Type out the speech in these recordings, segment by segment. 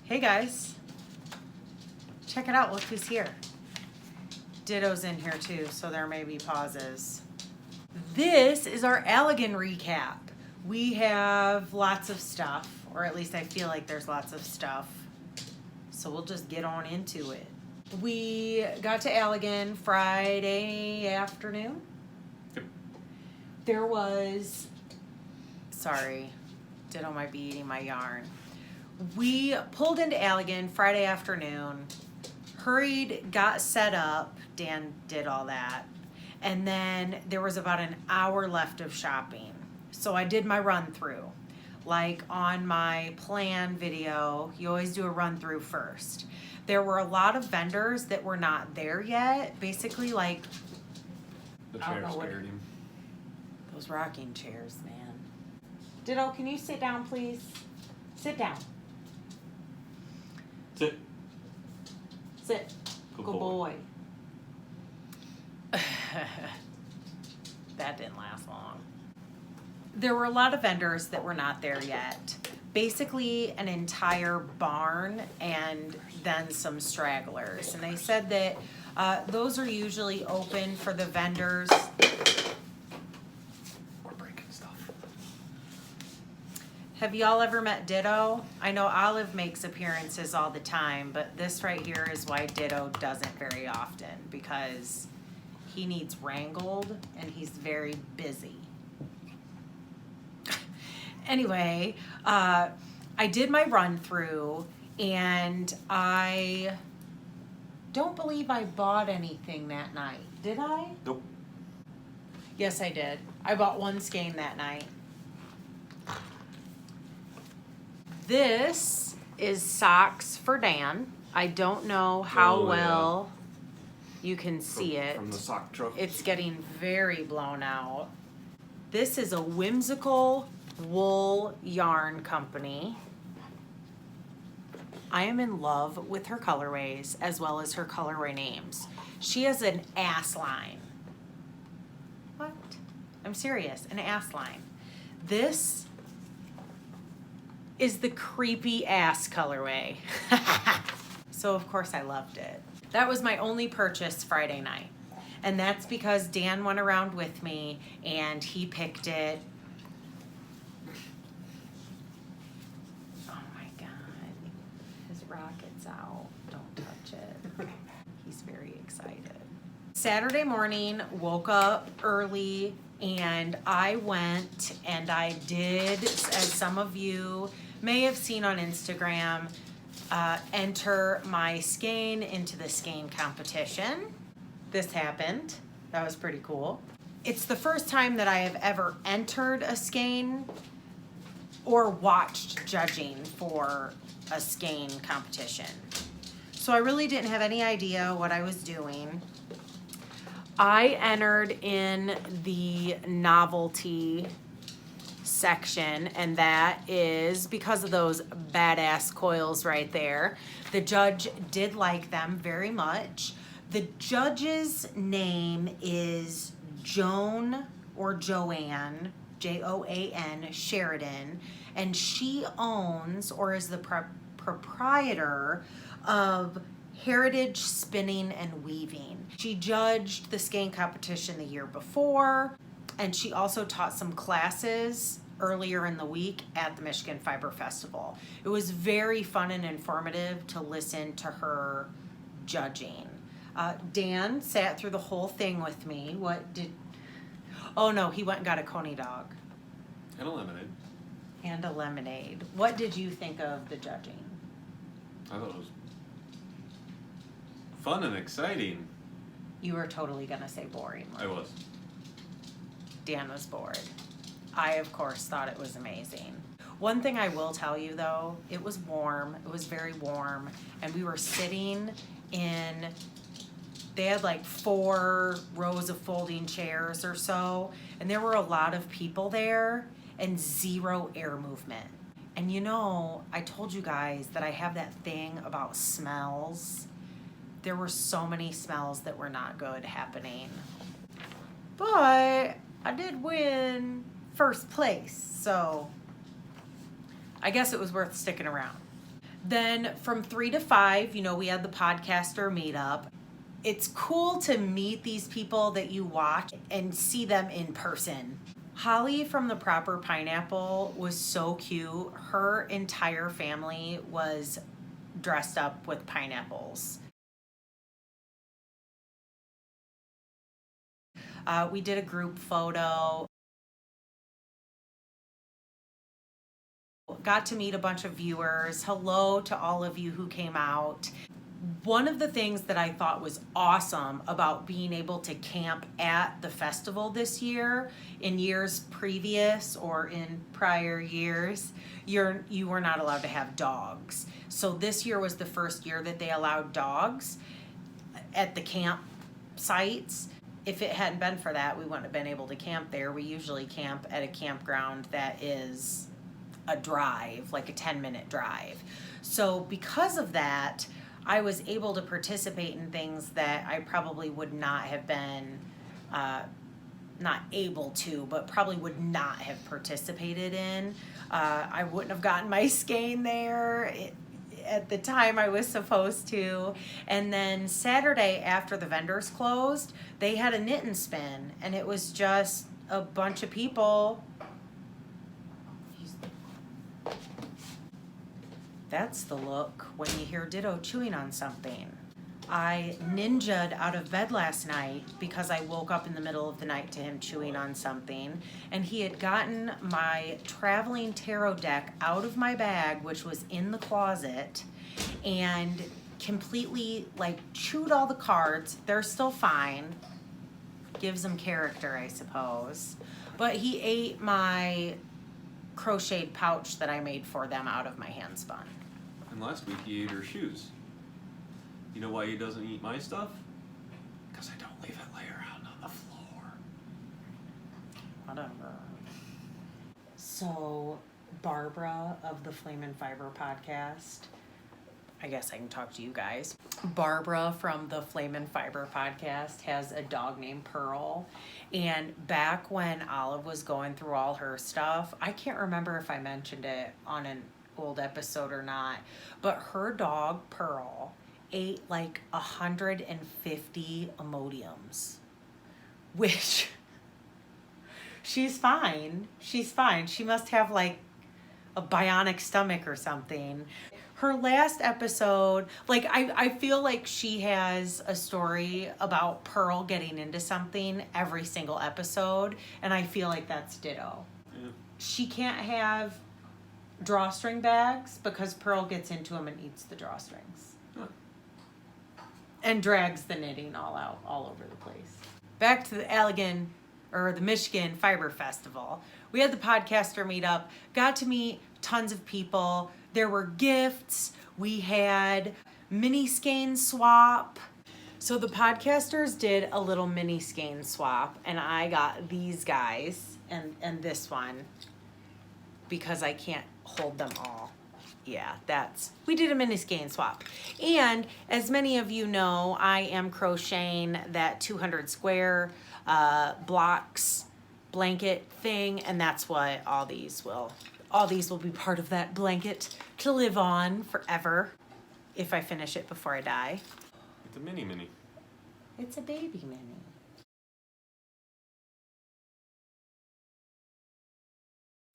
Hey guys, check it out, look who's here. Ditto's in here too, so there may be pauses. This is our ALLEGAN recap. We have lots of stuff, or at least I feel like there's lots of stuff. So we'll just get on into it. We got to ALLEGAN Friday afternoon. Yep. There was, sorry, Ditto might be eating my yarn. We pulled into ALLEGAN Friday afternoon, hurried, got set up, Dan did all that, and then there was about an hour left of shopping. So I did my run through. Like on my plan video, you always do a run through first. There were a lot of vendors that were not there yet. Basically like, The I don't chair know what- scared him. those rocking chairs, man. Ditto, can you sit down, please? Sit down. Sit. Sit. Good Good boy. boy. That didn't last long. There were a lot of vendors that were not there yet. Basically an entire barn and then some stragglers. And they said that those are usually open for the vendors. We're breaking stuff. Have y'all ever met Ditto? I know Olive makes appearances all the time, but this right here is why Ditto doesn't very often, because he needs wrangled and he's very busy. Anyway, I did my run through and I don't believe I bought anything that night. Did I? Nope. Yes, I did. I bought one skein that night. This is socks for Dan. I don't know how Oh, yeah. well you can see it. From the sock truck. It's getting very blown out. This is a Whimsical wool yarn company. I am in love with her colorways as well as her colorway names. She has an ass line. What? I'm serious, an ass line. This is the creepy ass colorway. So of course I loved it. That was my only purchase Friday night. And that's because Dan went around with me and he picked it. Oh my God, his rocket's out. Don't touch it. He's very excited. Saturday morning, woke up early and I went and I did, as some of you may have seen on Instagram, enter my skein into the skein competition. This happened. That was pretty cool. It's the first time that I have ever entered a skein or watched judging for a skein competition. So I really didn't have any idea what I was doing. I entered in the novelty section, and that is because of those badass coils right there. The judge did like them very much. The judge's name is Joan or Joanne, Joan Sherridan, and she owns or is the proprietor of Heritage Spinning and Weaving. She judged the skein competition the year before, and she also taught some classes earlier in the week at the Michigan Fiber Festival. It was very fun and informative to listen to her judging. Dan sat through the whole thing with me. Oh no, he went and got a coney dog. And a lemonade. And a lemonade. What did you think of the judging? I thought it was fun and exciting. You were totally gonna say boring. I was. Dan was bored. I, of course, thought it was amazing. One thing I will tell you though, it was warm. It was very warm. And we were sitting in, they had like 4 rows of folding chairs or so. And there were a lot of people there and 0 air movement. And you know, I told you guys that I have that thing about smells. There were so many smells that were not good happening. But I did win first place, so I guess it was worth sticking around. Then from 3 to 5, you know, we had the podcaster meetup. It's cool to meet these people that you watch and see them in person. Holly from the Proper Pineapple was so cute. Her entire family was dressed up with pineapples. We did a group photo. Got to meet a bunch of viewers. Hello to all of you who came out. One of the things that I thought was awesome about being able to camp at the festival this year, in years previous or in prior years, you were not allowed to have dogs. So this year was the first year that they allowed dogs at the camp sites. If it hadn't been for that, we wouldn't have been able to camp there. We usually camp at a campground that is a drive, like a 10-minute drive. So because of that, I was able to participate in things that I probably would not have been, not able to, but probably would not have participated in. I wouldn't have gotten my skein there at the time I was supposed to. And then Saturday after the vendors closed, they had a knit and spin, and it was just a bunch of people. That's the look when you hear Ditto chewing on something. I ninja'd out of bed last night because I woke up in the middle of the night to him chewing on something, and he had gotten my traveling tarot deck out of my bag, which was in the closet, and completely like chewed all the cards. They're still fine. Gives them character, I suppose. But he ate my crocheted pouch that I made for them out of my hand spun. And last week he ate her shoes. You know why he doesn't eat my stuff? Because I don't leave it lay around on the floor. Whatever. So, Barbara of the Flame and Fiber podcast, I guess I can talk to you guys. Barbara from the Flame and Fiber podcast has a dog named Pearl. And back when Olive was going through all her stuff, I can't remember if I mentioned it on an old episode or not, but her dog, Pearl, ate like 150 Imodiums, which she's fine. She's fine. She must have like a bionic stomach or something. Her last episode, like I feel like she has a story about Pearl getting into something every single episode, and I feel like that's ditto. Yeah. She can't have drawstring bags because Pearl gets into them and eats the drawstrings. Huh. And drags the knitting all over the place. Back to the ALLEGAN, or the Michigan Fiber Festival. We had the podcaster meetup, got to meet tons of people. There were gifts. We had mini skein swap. So the podcasters did a little mini skein swap, and I got these guys and this one because I can't hold them all. Yeah, we did a mini skein swap. And as many of you know, I am crocheting that 200 square blocks blanket thing, and that's what all these will be part of that blanket to live on forever if I finish it before I die. It's a mini. It's a baby mini.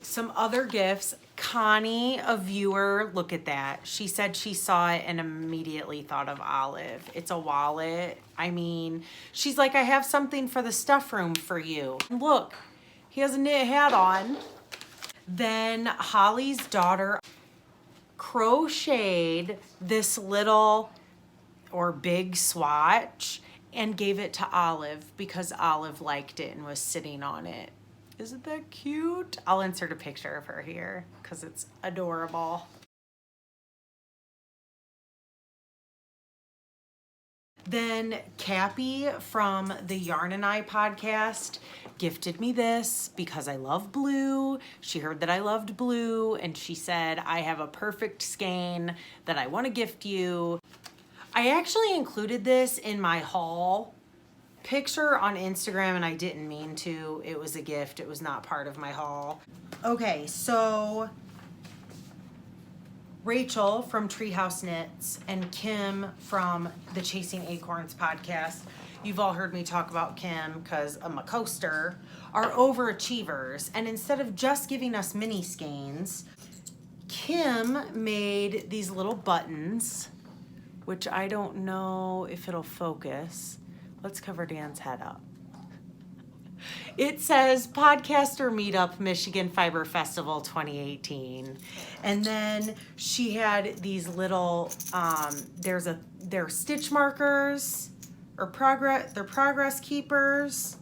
Some other gifts. Connie, a viewer, look at that. She said she saw it and immediately thought of Olive. It's a wallet. I mean, she's like, I have something for the stuff room for you. Look, he has a knit hat on. Then Holly's daughter crocheted this little or big swatch and gave it to Olive because Olive liked it and was sitting on it. Isn't that cute? I'll insert a picture of her here because it's adorable. Then Capi from the Yarn and I podcast gifted me this because I love blue. She heard that I loved blue and she said, I have a perfect skein that I want to gift you. I actually included this in my haul picture on Instagram and I didn't mean to. It was a gift. It was not part of my haul. Okay, so Rachel from Treehouse Knits and Kim from the Chasing Acorns podcast. You've all heard me talk about Kim because I'm a coaster, are overachievers. And instead of just giving us mini skeins, Kim made these little buttons, which I don't know if it'll focus. Let's cover Dan's head up. It says Podcaster Meetup Michigan Fiber Festival 2018. And then she had these little, they're stitch markers or they're progress keepers.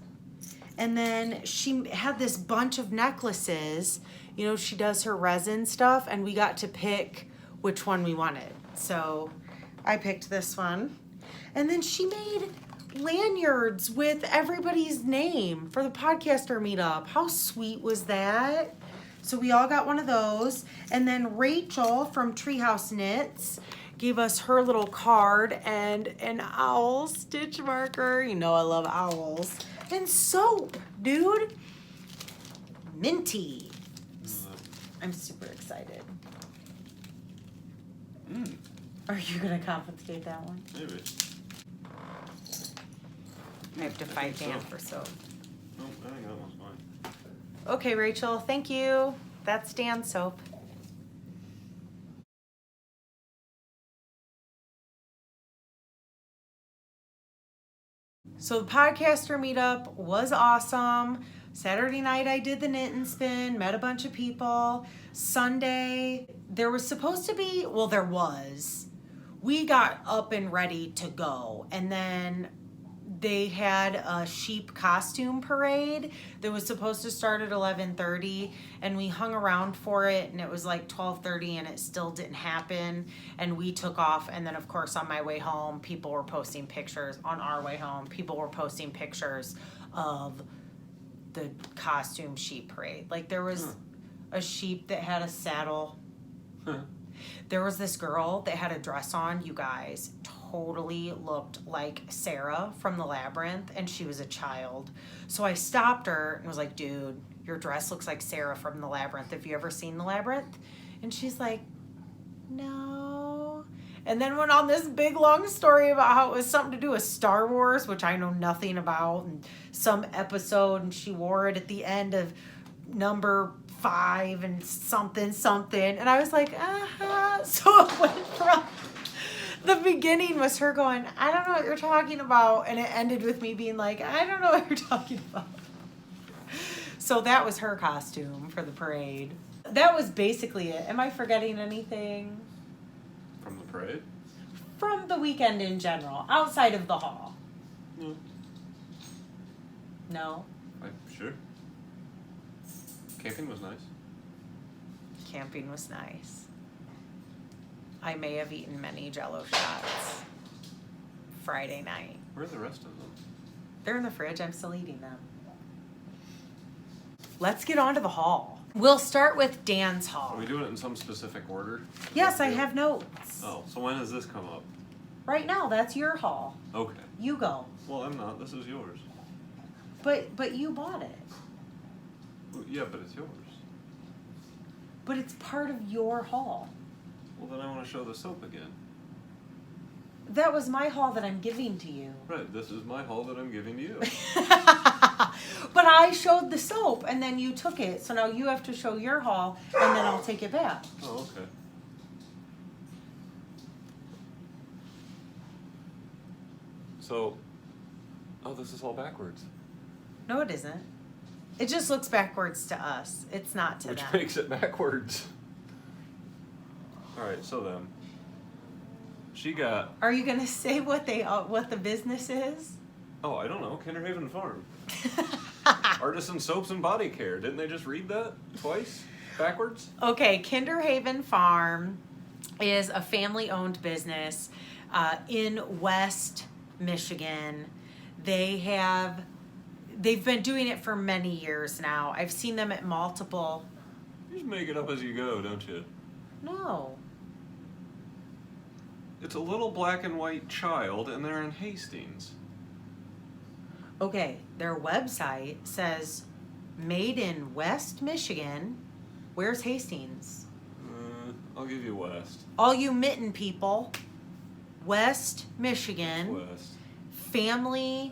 And then she had this bunch of necklaces. You know, she does her resin stuff and we got to pick which one we wanted. So I picked this one. And then she made lanyards with everybody's name for the podcaster meetup. How sweet was that? So we all got one of those. And then Rachel from Treehouse Knits gave us her little card and an owl stitch marker. You know I love owls. And soap, dude. Minty. I'm super excited. Are you gonna confiscate that one? Maybe. I have to fight Dan for soap. No, I think that one's fine. Okay, Rachel, thank you. That's Dan's soap. So the podcaster meetup was awesome. Saturday night I did the knit and spin, met a bunch of people. Sunday, there was supposed to be, well, there was. We got up and ready to go. And then they had a sheep costume parade that was supposed to start at 11:30, and we hung around for it, and it was like 12:30 and it still didn't happen, and we took off. And then of course on my way home, people were posting pictures. On our way home, people were posting pictures of the costume sheep parade. Like there was a sheep that had a saddle. There was this girl that had a dress on, you guys, totally looked like Sarah from the Labyrinth, and she was a child. So I stopped her and was like, dude, your dress looks like Sarah from the Labyrinth. Have you ever seen the Labyrinth? And she's like, no. And then went on this big long story about how it was something to do with Star Wars, which I know nothing about, and some episode, and she wore it at the end of number 5 and something. And I was like, So it went from the beginning was her going, I don't know what you're talking about. And it ended with me being like, I don't know what you're talking about. So that was her costume for the parade. That was basically it. Am I forgetting anything? From the parade? From the weekend in general, outside of the hall. No. No? Sure. Camping was nice. Camping was nice. I may have eaten many Jell-O shots Friday night. Where are the rest of them? They're in the fridge. I'm still eating them. Let's get on to the haul. We'll start with Dan's haul. Are we doing it in some specific order? Yes, I have notes. Oh, so when does this come up? Right now, that's your haul. Okay. You go. Well, I'm not. This is yours. But you bought it. Well, yeah, but it's yours. But it's part of your haul. Well, then I want to show the soap again. That was my haul that I'm giving to you. Right, this is my haul that I'm giving to you. But I showed the soap, and then you took it. So now you have to show your haul, and then I'll take it back. Oh, okay. So, oh, this is all backwards. No, it isn't. It just looks backwards to us. It's not to Which them. makes it backwards. Alright, so then. She got... Are you going to say what the business is? Oh, I don't know. Kinderhaven Farm. Artisan Soaps and Body Care. Didn't they just read that twice? Backwards? Okay, Kinderhaven Farm is a family-owned business in West Michigan. They've been doing it for many years now. I've seen them at multiple... You just make it up as you go, don't you? No. It's a little black and white child, and they're in Hastings. Okay, their website says made in West Michigan. Where's Hastings? I'll give you West. All you mitten people, West Michigan, West. family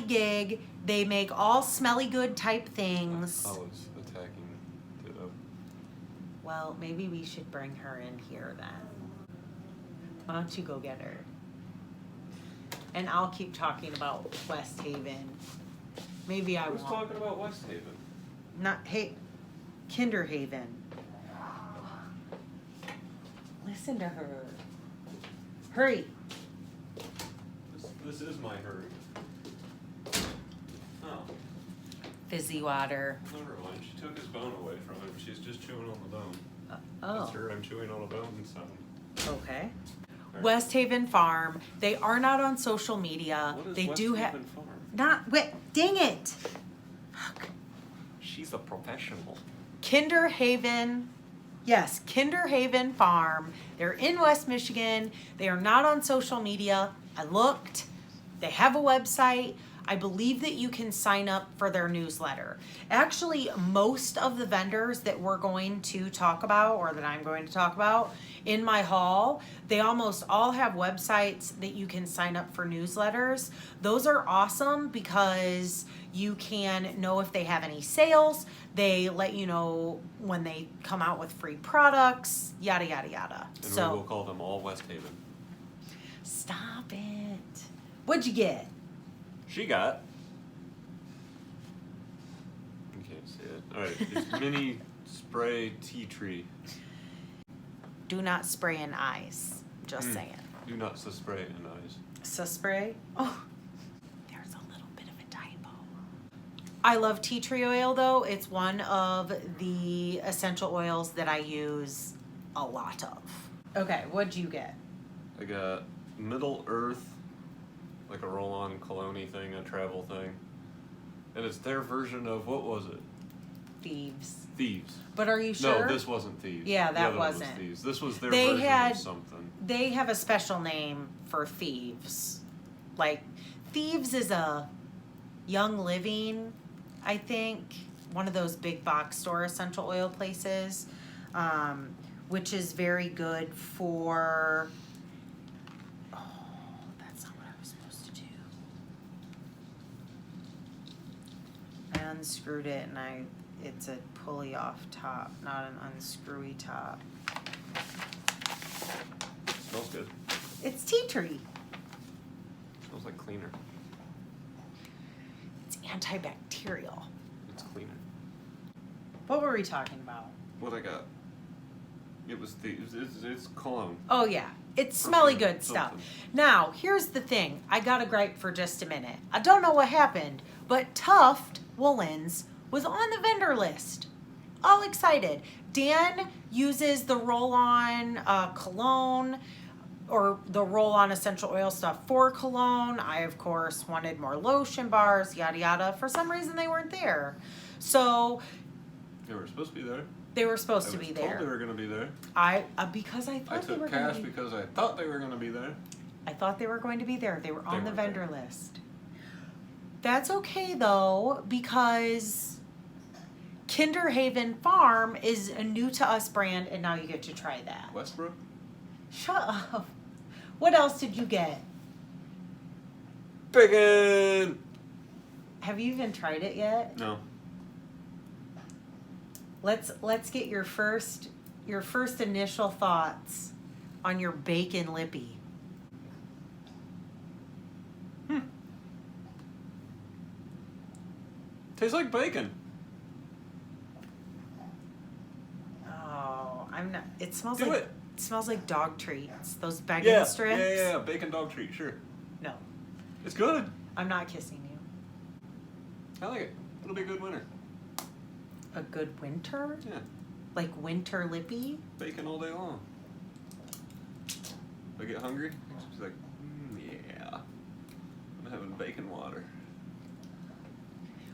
gig. They make all smelly good type things. I was attacking Ditto. Well, maybe we should bring her in here then. Why don't you go get her? And I'll keep talking about West Haven. Maybe I Who's won't. talking about West Haven? Hey, Kinderhaven. Listen to her. Hurry. This is my hurry. Oh, Fizzy water. never mind. She took his bone away from him. She's just chewing on the bone. Oh, That's her. I'm chewing on a bone sound. okay. Right. West Haven Farm. They are not on social media. What is They West do have Haven Farm? not. Wait, dang it. She's a professional. Kinderhaven. Yes, Kinderhaven Farm. They're in West Michigan. They are not on social media. I looked. They have a website. I believe that you can sign up for their newsletter. Actually, most of the vendors that we're going to talk about, or that I'm going to talk about in my haul, they almost all have websites that you can sign up for newsletters. Those are awesome because you can know if they have any sales. They let you know when they come out with free products, yada, yada, yada. And we will call them all West Haven. Stop it. What'd you get? She got. You can't see it. All right, it's mini spray tea tree. Do not spray in eyes. Just saying. Do not spray in eyes. Spray? Oh, there's a little bit of a typo. I love tea tree oil though. It's one of the essential oils that I use a lot of. Okay, what'd you get? I got Middle Earth, like a roll-on cologne thing, a travel thing. And it's their version of, what was it? Thieves. Thieves. But are you sure? No, this wasn't Thieves. Yeah, The that other one was wasn't. Thieves. This was their They version had- of something. They have a special name for Thieves. Like, Thieves is a Young Living, I think, one of those big box store essential oil places, which is very good for, oh, that's not what I was supposed to do. I unscrewed it and it's a pulley off top, not an unscrewy top. Smells good. It's tea tree. Smells like cleaner. It's antibacterial. It's cleaner. What were we talking about? What I got? It was Thieves. It's cologne. Oh yeah, it's smelly Perfume, good stuff. something. Now, here's the thing. I got a gripe for just a minute. I don't know what happened, but Tuft Woolens was on the vendor list. All excited. Dan uses the roll-on cologne or the roll-on essential oil stuff for cologne. I, of course, wanted more lotion bars, yada, yada. For some reason, they weren't there. So They were supposed to be there. they were supposed I to was be told there. they were going to be there. Because I I thought they were took going cash to be. because I thought they were going to be there. I thought they were going to be there. They were on the weren't vendor there. list. That's okay though, because Kinderhaven Farm is a new to us brand, and now you get to try that. Westbrook? Shut up. What else did you get? Bacon! Have you even tried it yet? No. Let's get your first initial thoughts on your bacon lippy. Tastes like bacon. Oh, I'm not. It smells Do like it. It smells like dog treats. Those bacon Yeah, strips. yeah, bacon dog treat, sure. No, It's good. I'm not kissing you. I like it. It'll be a good winter. A good winter? Yeah, Like winter lippy? bacon all day long. If I get hungry, she's like, yeah, I'm having bacon water.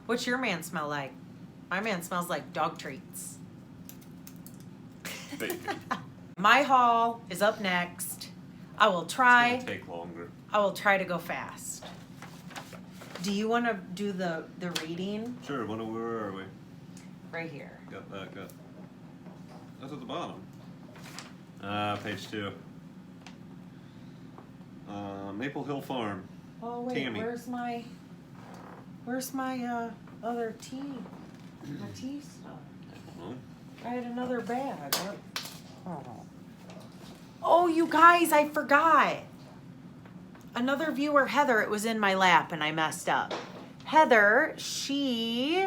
What's your man smell like? My man smells like dog treats. Bacon. My haul is up next. I will It's try. gonna take longer. I will try to go fast. Do you want to do the reading? Sure, where are we? Right here. Got that, got. That's at the bottom. Page 2. Maple Hill Farm. Oh wait, Tammy. where's my other tea? My tea stuff. Well, I had another bag. Oh, you guys, I forgot. Another viewer, Heather, it was in my lap and I messed up. Heather, she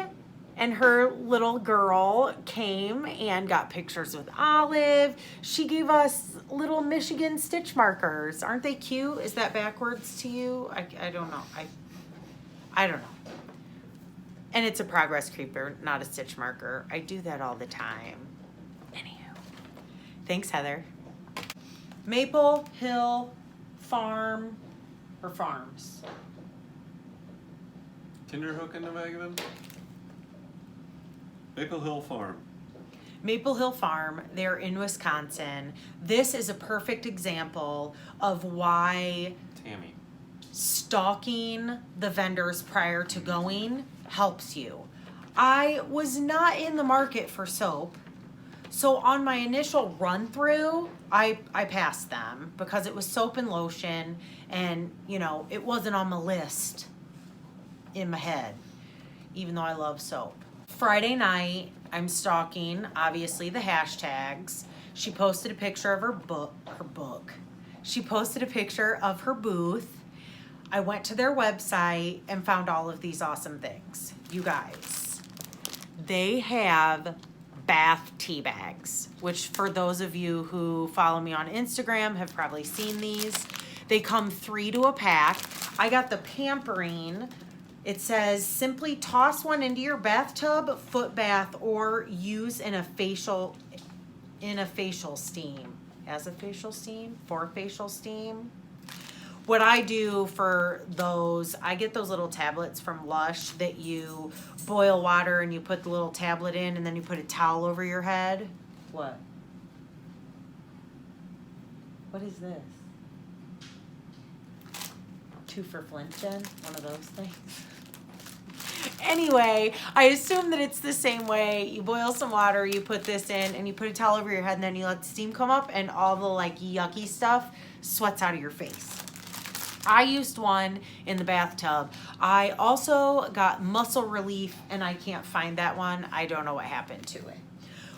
and her little girl came and got pictures with Olive. She gave us little Michigan stitch markers. Aren't they cute? Is that backwards to you? I don't know. I don't know. And it's a progress creeper, not a stitch marker. I do that all the time. Anywho. Thanks, Heather. Maple Hill Farm or Farms. Kinderhook in the Magavan? Maple Hill Farm. Maple Hill Farm, they're in Wisconsin. This is a perfect example of why Tammy. stalking the vendors prior to going helps you. I was not in the market for soap. So on my initial run through, I passed them because it was soap and lotion and, you know, it wasn't on my list in my head, even though I love soap. Friday night, I'm stalking, obviously, the hashtags. She posted a picture of her book. She posted a picture of her booth. I went to their website and found all of these awesome things. You guys, they have bath tea bags, which for those of you who follow me on Instagram have probably seen these. They come 3 to a pack. I got the Pampering. It says simply toss one into your bathtub, foot bath, or use in a facial steam. As a facial steam? For facial steam? What I do for those, I get those little tablets from Lush that you boil water and you put the little tablet in and then you put a towel over your head. What? What is this? 2 for Flintgen? One of those things? Anyway, I assume that it's the same way. You boil some water, you put this in, and you put a towel over your head, and then you let the steam come up, and all the like yucky stuff sweats out of your face. I used one in the bathtub. I also got Muscle Relief, and I can't find that one. I don't know what happened to it.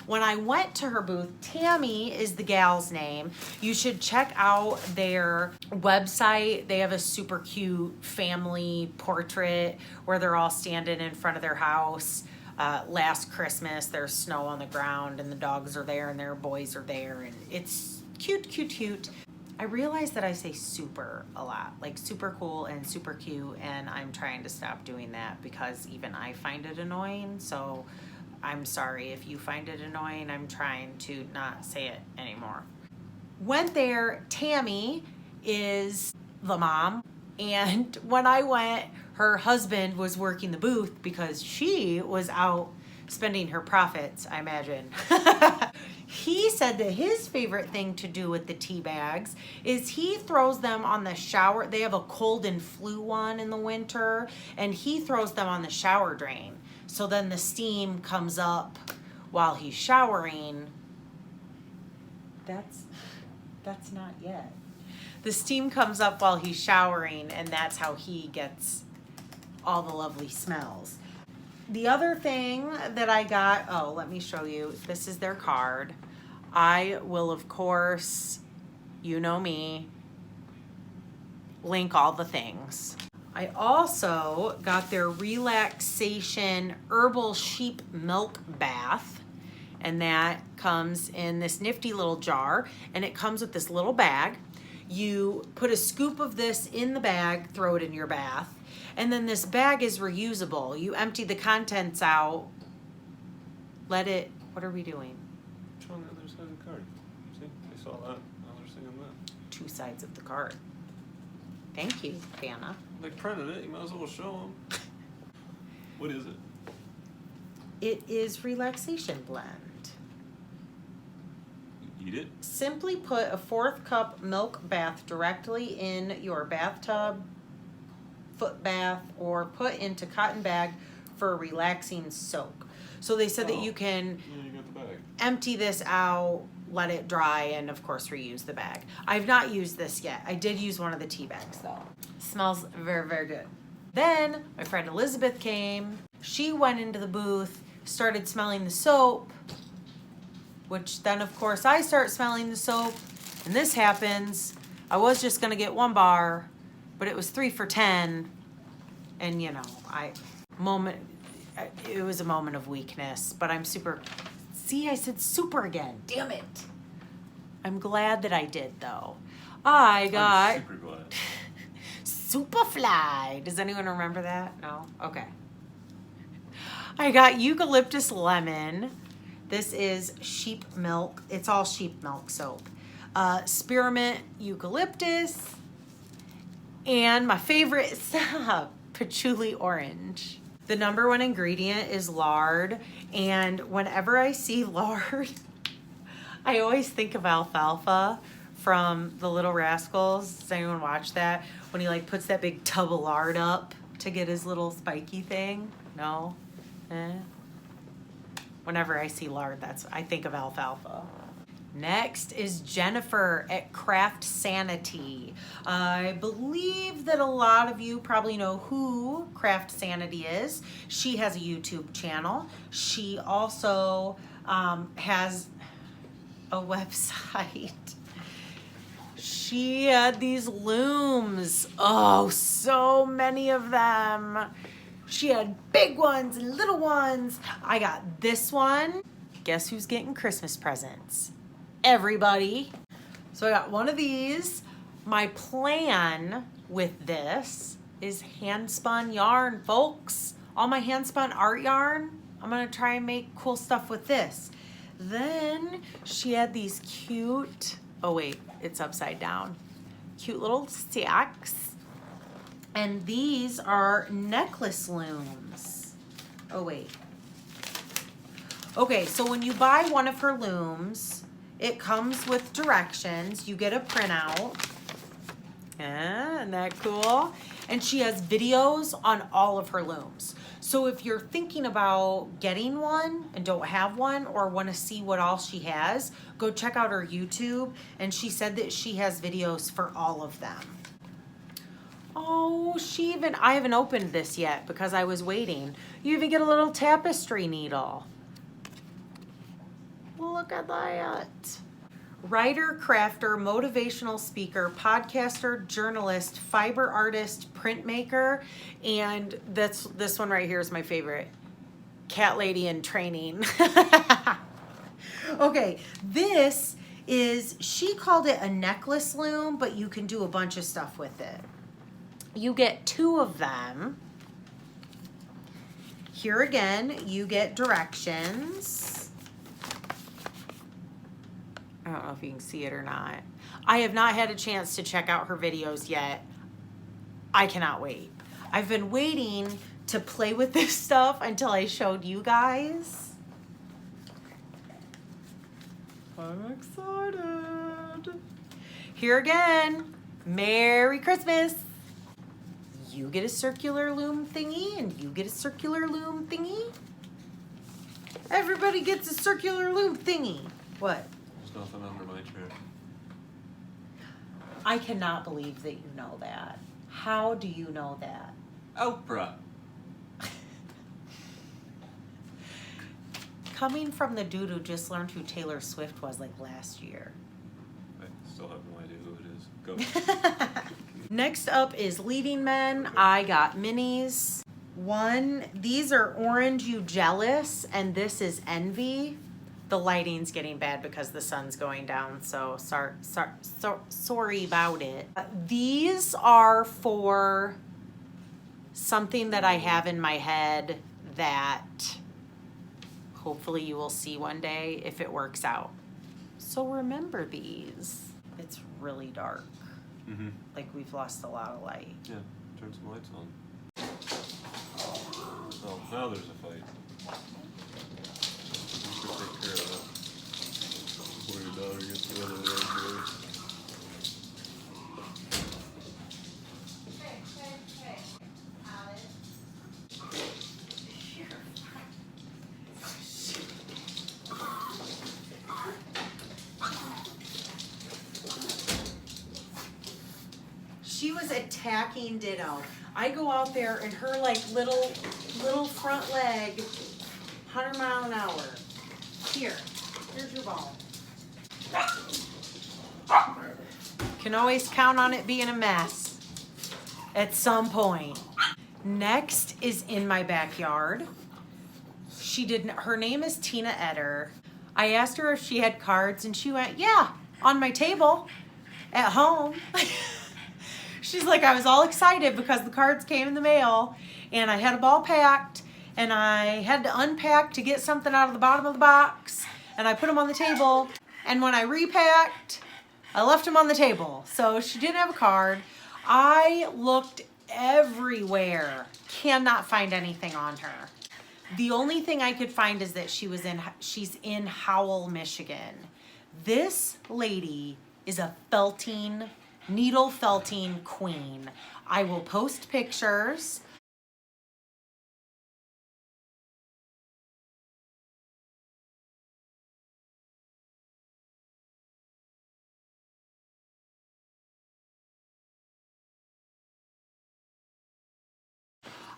When I went to her booth, Tammy is the gal's name. You should check out their website. They have a super cute family portrait where they're all standing in front of their house. Last Christmas, there's snow on the ground and the dogs are there and their boys are there. And it's cute, cute, cute. I realize that I say super a lot, like super cool and super cute. And I'm trying to stop doing that because even I find it annoying. So I'm sorry if you find it annoying. I'm trying to not say it anymore. Went there. Tammy is the mom. And when I went, her husband was working the booth because she was out spending her profits, I imagine. He said that his favorite thing to do with the tea bags is he throws them on the shower. They have a cold and flu one in the winter, and he throws them on the shower drain. So then the steam comes up while he's showering. That's not yet. The steam comes up while he's showering, and that's how he gets all the lovely smells. The other thing that I got, oh, let me show you. This is their card. I will, of course, you know me, link all the things. I also got their relaxation herbal sheep milk bath, and that comes in this nifty little jar, and it comes with this little bag. You put a scoop of this in the bag, throw it in your bath, and then this bag is reusable. You empty the contents out, let it, what are we doing? Which one on the other side of the card? See, I saw that. Now they're saying that. 2 sides of the card. Thank you, Vanna. They printed it, you might as well show them. What is it? It is relaxation blend. Eat it? Simply put a 4th cup milk bath directly in your bathtub, foot bath, or put into cotton bag for a relaxing soak. So they said that you can Yeah, you got the bag. empty this out let it dry, and of course reuse the bag. I've not used this yet. I did use one of the tea bags though. Smells very, very good. Then my friend Elizabeth came. She went into the booth, started smelling the soap, which then of course I start smelling the soap, and this happens. I was just gonna get 1 bar, but it was 3 for $10, and you know, it was a moment of weakness, but I'm super, see, I said super again, damn it. I'm glad that I did though. I got I'm super glad. Superfly. Does anyone remember that? No? Okay. I got eucalyptus lemon. This is sheep milk. It's all sheep milk soap. Spearmint eucalyptus. And my favorite, patchouli orange. The number 1 ingredient is lard. And whenever I see lard, I always think of Alfalfa from The Little Rascals. Does anyone watch that? When he like puts that big tub of lard up to get his little spiky thing? No? Whenever I see lard, I think of Alfalfa. Next is Jennifer at Craftsanity. I believe that a lot of you probably know who Craftsanity is. She has a YouTube channel. She also has a website. She had these looms. Oh, so many of them. She had big ones and little ones. I got this one. Guess who's getting Christmas presents? Everybody. So I got one of these. My plan with this is hand spun yarn, folks. All my hand spun art yarn, I'm gonna try and make cool stuff with this. Then she had these cute, oh wait, it's upside down. Cute little stacks. And these are necklace looms. Oh wait. Okay, so when you buy one of her looms, it comes with directions. You get a printout. Yeah, isn't that cool? And she has videos on all of her looms. So if you're thinking about getting one and don't have one, or want to see what all she has, go check out her YouTube. And she said that she has videos for all of them. Oh, I haven't opened this yet because I was waiting. You even get a little tapestry needle. Look at that. Writer, crafter, motivational speaker, podcaster, journalist, fiber artist, printmaker, and this one right here is my favorite. Cat lady in training. Okay, this is, she called it a necklace loom, but you can do a bunch of stuff with it. You get 2 of them. Here again, you get directions. I don't know if you can see it or not. I have not had a chance to check out her videos yet. I cannot wait. I've been waiting to play with this stuff until I showed you guys. I'm excited. Here again, Merry Christmas. You get a circular loom thingy, and you get a circular loom thingy. Everybody gets a circular loom thingy. What? There's nothing under my chair. I cannot believe that you know that. How do you know that? Oprah. Coming from the dude who just learned who Taylor Swift was like last year. I still have no idea who it is. Go. Next up is Leading Men. I got minis. These are Orange You Jealous, and this is Envy. The lighting's getting bad because the sun's going down, so sorry about it. These are for something that I have in my head that hopefully you will see one day if it works out. So remember these. It's really dark. Mm-hmm. Like we've lost a lot of light. Yeah, turn some lights on. Oh, now there's a fight. You should take care of that before your daughter gets the other way. She was attacking Ditto. I go out there and her like little front leg, 100 mile an hour. Here's your ball. Can always count on it being a mess at some point. Next is in my backyard. Her name is Tina Etter. I asked her if she had cards and she went, yeah, on my table at home. She's like, I was all excited because the cards came in the mail and I had them all packed and I had to unpack to get something out of the bottom of the box and I put them on the table and when I repacked, I left them on the table. So she didn't have a card. I looked everywhere, cannot find anything on her. The only thing I could find is that she's in Howell, Michigan. This lady is a needle felting queen. I will post pictures.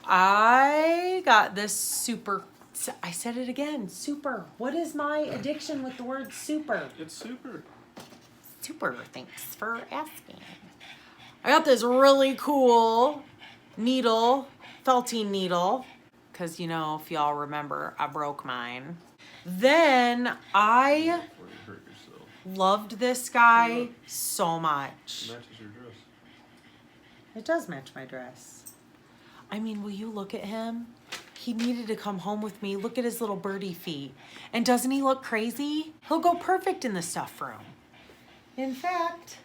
I got this super, I said it again, super. What is my addiction with the word super? It's super. Super, thanks for asking. I got this really cool felting needle, because you know, if y'all remember, I broke mine. Then I loved this guy so much. It matches your dress. It does match my dress. I mean, will you look at him? He needed to come home with me. Look at his little birdie feet. And doesn't he look crazy? He'll go perfect in the stuff room. In fact,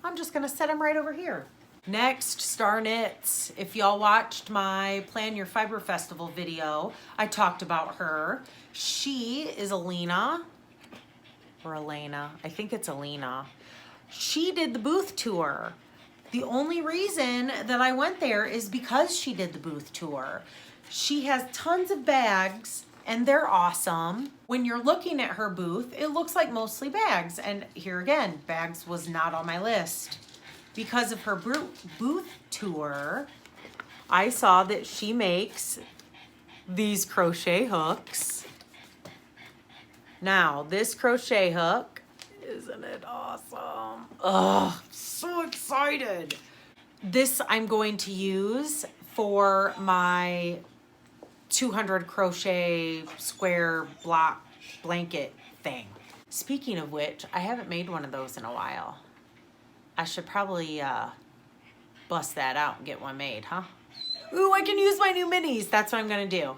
I'm just gonna set him right over here. Next, Star Knits. If y'all watched my Plan Your Fiber Festival video, I talked about her. She is Allena, or Allena. I think it's Allena. She did the booth tour. The only reason that I went there is because she did the booth tour. She has tons of bags and they're awesome. When you're looking at her booth, it looks like mostly bags. And here again, bags was not on my list. Because of her booth tour, I saw that she makes these crochet hooks. Now, this crochet hook, isn't it awesome? Oh, so excited. This I'm going to use for my 200 crochet square block blanket thing. Speaking of which, I haven't made one of those in a while. I should probably bust that out and get one made, huh? Ooh, I can use my new minis. That's what I'm gonna do.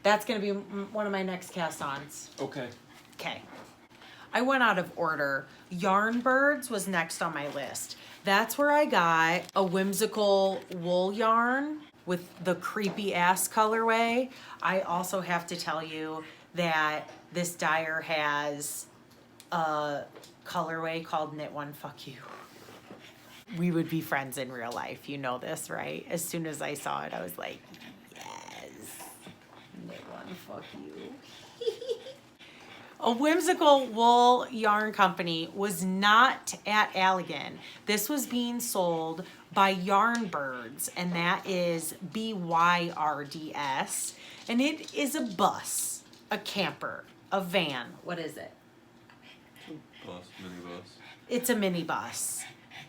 That's gonna be one of my next cast-ons. Okay. Okay. I went out of order. Yarn Byrds was next on my list. That's where I got a whimsical wool yarn with the creepy ass colorway. I also have to tell you that this dyer has a colorway called Knit One Fuck You. We would be friends in real life. You know this, right? As soon as I saw it, I was like, yes, Knit One Fuck You. A whimsical wool yarn company was not at Allegan. This was being sold by Yarn Byrds, and that is BYRDS. And it is a bus, a camper, a van. What is it? Minibus. It's a minibus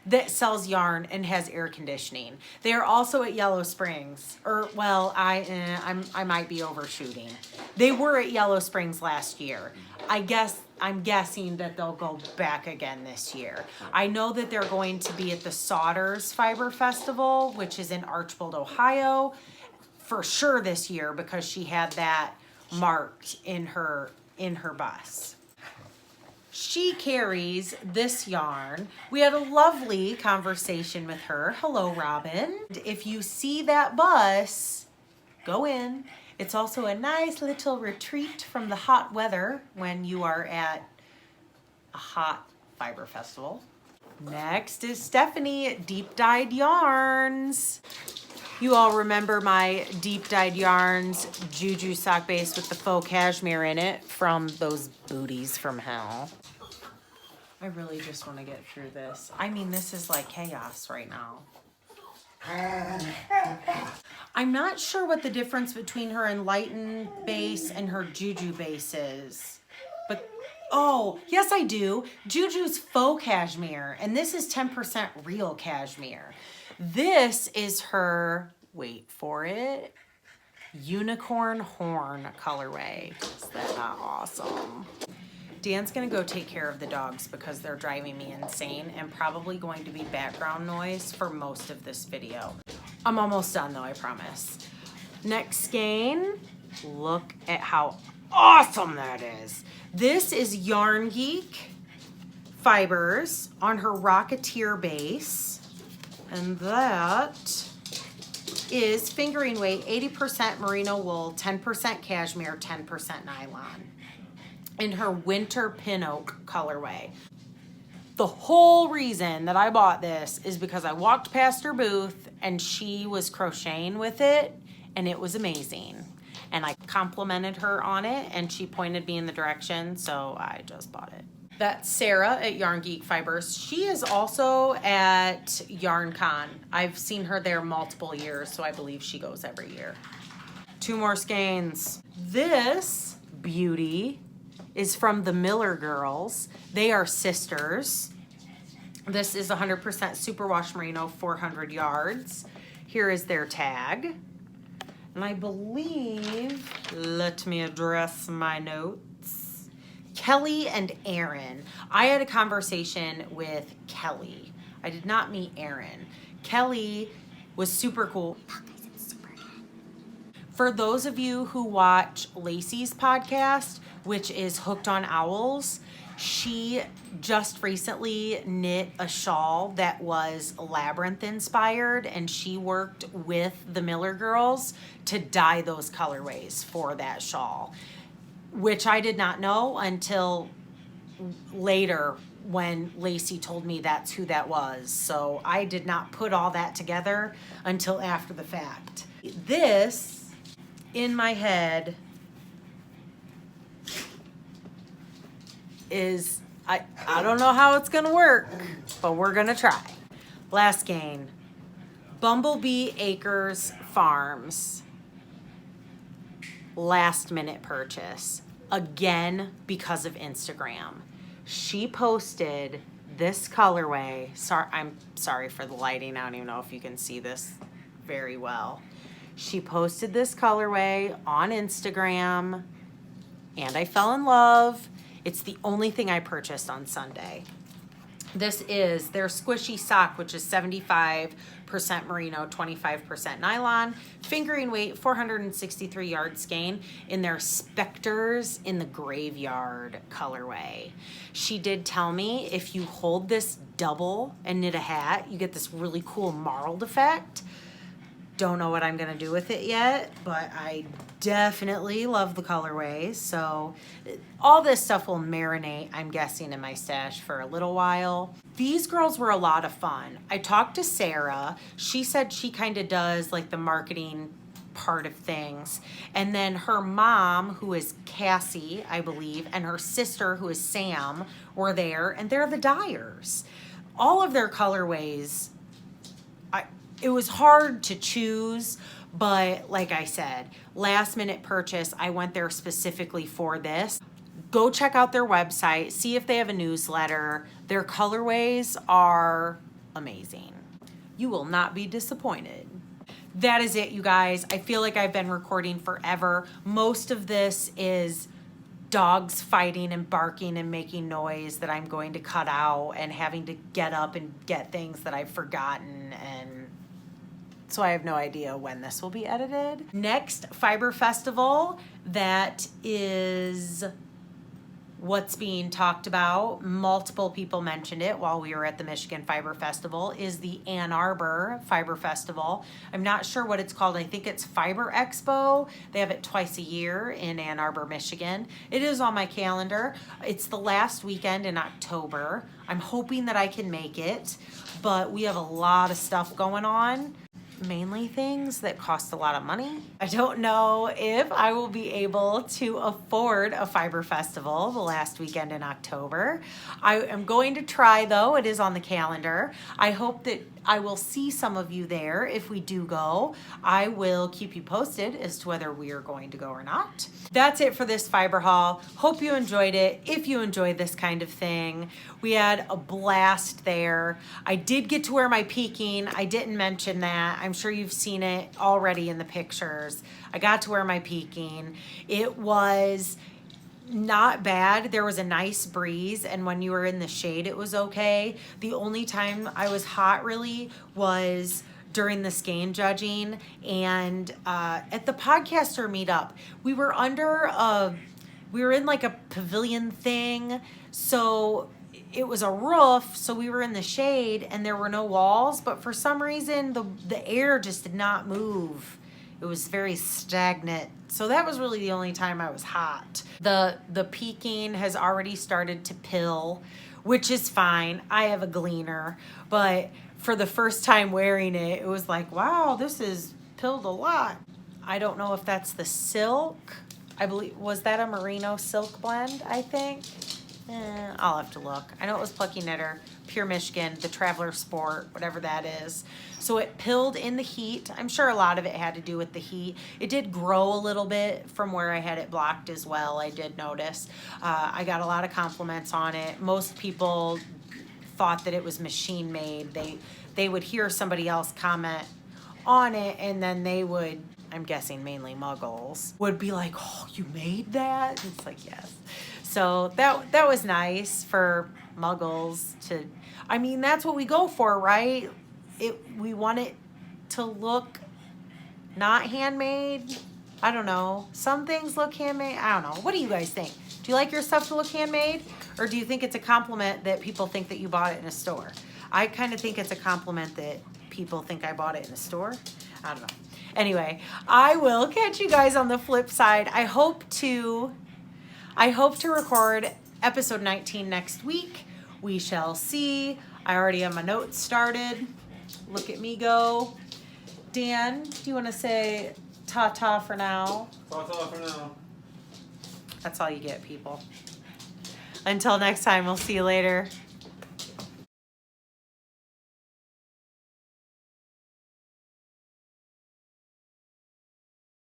that sells yarn and has air conditioning. They are also at Yellow Springs, or well, I might be overshooting. They were at Yellow Springs last year. I'm guessing that they'll go back again this year. I know that they're going to be at the Sodders Fiber Festival, which is in Archbold, Ohio, for sure this year because she had that marked in her bus. She carries this yarn. We had a lovely conversation with her. Hello, Robin. If you see that bus, go in. It's also a nice little retreat from the hot weather when you are at a hot fiber festival. Next is Stephanie at Deep Dyed Yarns. You all remember my Deep Dyed Yarns Juju sock base with the faux cashmere in it from those booties from hell. I really just want to get through this. I mean, this is like chaos right now. I'm not sure what the difference between her Enlighten base and her Juju base is. But, oh, yes I do. Juju's faux cashmere, and this is 10% real cashmere. This is her, wait for it, unicorn horn colorway. Is that not awesome? Dan's gonna go take care of the dogs because they're driving me insane and probably going to be background noise for most of this video. I'm almost done though, I promise. Next skein, look at how awesome that is. This is Yarn Geek fibers on her Rocketeer base. And that is fingering weight, 80% merino wool, 10% cashmere, 10% nylon. In her winter pin oak colorway. The whole reason that I bought this is because I walked past her booth and she was crocheting with it and it was amazing. And I complimented her on it and she pointed me in the direction, so I just bought it. That's Sarah at Yarn Geek Fibers. She is also at YarnCon. I've seen her there multiple years, so I believe she goes every year. Two more skeins. This beauty is from the Miller girls. They are sisters. This is 100% superwash merino, 400 yards. Here is their tag. And I believe, let me address my notes, Kelly and Erin. I had a conversation with Kelly. I did not meet Erin. Kelly was super cool. For those of you who watch Lacey's podcast, which is Hooked on Owls, she just recently knit a shawl that was Labyrinth inspired, and she worked with the Miller girls to dye those colorways for that shawl, which I did not know until later when Lacey told me that's who that was. So I did not put all that together until after the fact. This, in my head, is, I don't know how it's gonna work, but we're gonna try. Last skein, Bumblebee Acres Farms. Last minute purchase, again because of Instagram. She posted this colorway. I'm sorry for the lighting. I don't even know if you can see this very well. She posted this colorway on Instagram and I fell in love. It's the only thing I purchased on Sunday. This is their squishy sock, which is 75% merino, 25% nylon, fingering weight, 463 yard skein in their Spectres in the Graveyard colorway. She did tell me if you hold this double and knit a hat, you get this really cool marled effect. Don't know what I'm gonna do with it yet, but I definitely love the colorways. So all this stuff will marinate, I'm guessing, in my stash for a little while. These girls were a lot of fun. I talked to Sarah. She said she kind of does like the marketing part of things. And then her mom, who is Cassie, I believe, and her sister, who is Sam, were there, and they're the dyers. All of their colorways, it was hard to choose, but like I said, last minute purchase, I went there specifically for this. Go check out their website, see if they have a newsletter. Their colorways are amazing. You will not be disappointed. That is it, you guys. I feel like I've been recording forever. Most of this is dogs fighting and barking and making noise that I'm going to cut out and having to get up and get things that I've forgotten, and so I have no idea when this will be edited. Next Fiber Festival, that is what's being talked about. Multiple people mentioned it while we were at the Michigan Fiber Festival, is the Ann Arbor Fiber Festival. I'm not sure what it's called. I think it's Fiber Expo. They have it twice a year in Ann Arbor, Michigan. It is on my calendar. It's the last weekend in October. I'm hoping that I can make it, but we have a lot of stuff going on. mainly things that cost a lot of money. I don't know if I will be able to afford a fiber festival the last weekend in October. I am going to try though, it is on the calendar. I hope that I will see some of you there if we do go. I will keep you posted as to whether we are going to go or not. That's it for this fiber haul. Hope you enjoyed it. If you enjoyed this kind of thing, we had a blast there. I did get to wear my peaking. I didn't mention that. I'm sure you've seen it already in the pictures. I got to wear my peaking. It was not bad. There was a nice breeze, and when you were in the shade, it was okay. The only time I was hot really was during the Skein Judging and at the podcaster meetup. We were we were in like a pavilion thing, so it was a roof, so we were in the shade and there were no walls, but for some reason the air just did not move. It was very stagnant. So that was really the only time I was hot. The peaking has already started to pill, which is fine. I have a gleaner, but for the first time wearing it, it was like, wow, this is pilled a lot. I don't know if that's the silk. I believe, was that a merino silk blend, I think? I'll have to look. I know it was Plucky Knitter, Pure Michigan, the Traveler Sport, whatever that is. So it pilled in the heat. I'm sure a lot of it had to do with the heat. It did grow a little bit from where I had it blocked as well, I did notice. I got a lot of compliments on it. Most people thought that it was machine made. They would hear somebody else comment on it, and then they would, I'm guessing mainly muggles, would be like, oh, you made that? It's like, yes. So that was nice for muggles to, I mean, that's what we go for, right? We want it to look not handmade. I don't know. Some things look handmade. I don't know. What do you guys think? Do you like your stuff to look handmade? Or do you think it's a compliment that people think that you bought it in a store? I kind of think it's a compliment that people think I bought it in a store. I don't know. Anyway, I will catch you guys on the flip side. I hope to record episode 19 next week. We shall see. I already have my notes started. Look at me go. Dan, do you want to say ta-ta for now? Ta-ta for now. That's all you get, people. Until next time, we'll see you later.